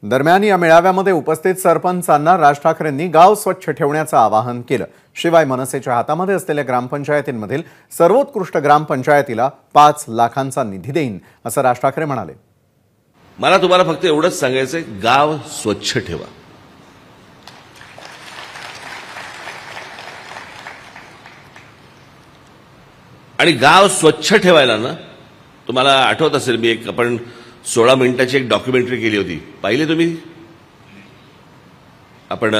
दरम्यान या मेळाव्यामध्ये उपस्थित सरपंचांना राज ठाकरेंनी गाव स्वच्छ ठेवण्याचं आवाहन केलं। शिवाय मनसेच्या हातामध्ये असलेल्या ग्रामपंचायतींमधील सर्वोत्कृष्ट ग्रामपंचायतीला 5 लाखांचा निधी देईन असं राज ठाकरे म्हणाले। मला तुम्हाला फक्त एवढंच सांगायचंय, गाव स्वच्छ ठेवा। आणि गाव स्वच्छ ठेवायला ना, तुम्हाला आठवत असेल मी आपण 16 मिनिटाची एक डॉक्युमेंटरी केली होती, पाहिले तुम्ही? आपण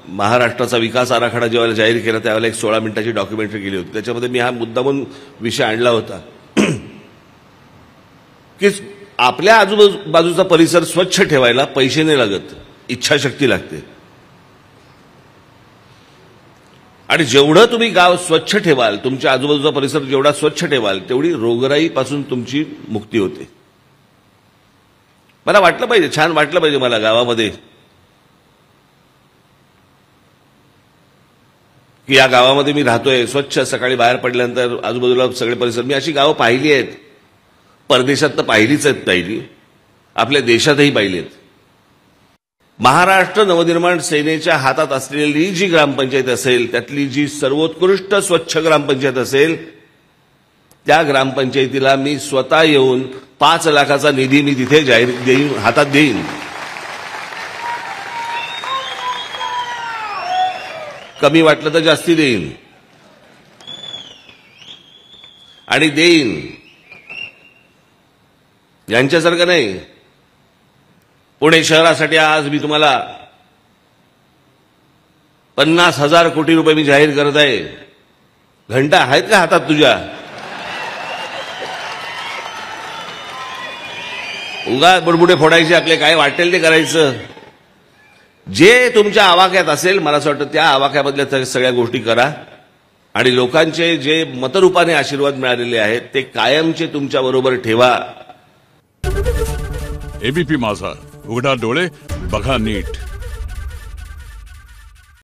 महाराष्ट्राचा विकास आराखडा जेव्हा जाहीर केला त्यावेळेला एक 16 मिनिटाची डॉक्युमेंटरी केली होती। त्याच्यामध्ये मी हा मुद्दामून विषय आणला होता की आपल्या आजूबाजूचा परिसर स्वच्छ ठेवायला पैसे नाही लागत, इच्छाशक्ती लागते। आणि जेवढं तुम्ही गाव स्वच्छ ठेवाल, तुमच्या आजूबाजूचा परिसर जेवढा स्वच्छ ठेवाल, तेवढी रोगराईपासून तुमची मुक्ती होते। मला वाटलं पाहिजे, छान वाटलं पाहिजे मला गावामध्ये की या गावामध्ये मी राहतोय, स्वच्छ, सकाळी बाहेर पडल्यानंतर आजूबाजूला सगळे परिसर। मी अशी गावं पाहिली आहेत, परदेशात तर पाहिलीच आहेत, पाहिली आपल्या देशातही पाहिली आहेत। महाराष्ट्र नवनिर्माण सेनेच्या हातात असलेली जी ग्रामपंचायत असेल, त्यातली जी सर्वोत्कृष्ट स्वच्छ ग्रामपंचायत असेल, त्या ग्रामपंचायतीला मी स्वतः येऊन 5 लाखाचा निधी मी तिथे जाहीर देईन, हातात देईन। कमी वाटलं तर जास्ती देईन आणि देईन, यांच्यासारखं नाही। पुणे शहरासाठी आज मी तुम्हाला 50,000 कोटी रुपये मी जाहीर करत आहे। घंटा आहेत का हातात तुझ्या? उगा बुडबुडे फोडायचे आपले, काय वाटेल ते करायचं। जे तुमच्या आवाक्यात असेल, मला असं वाटतं त्या आवाक्यामधल्या सगळ्या गोष्टी करा आणि लोकांचे जे मतरूपाने आशीर्वाद मिळालेले आहेत ते कायमचे तुमच्या बरोबर ठेवा। एबीपी माझा, उघडा डोळे बघा नीट।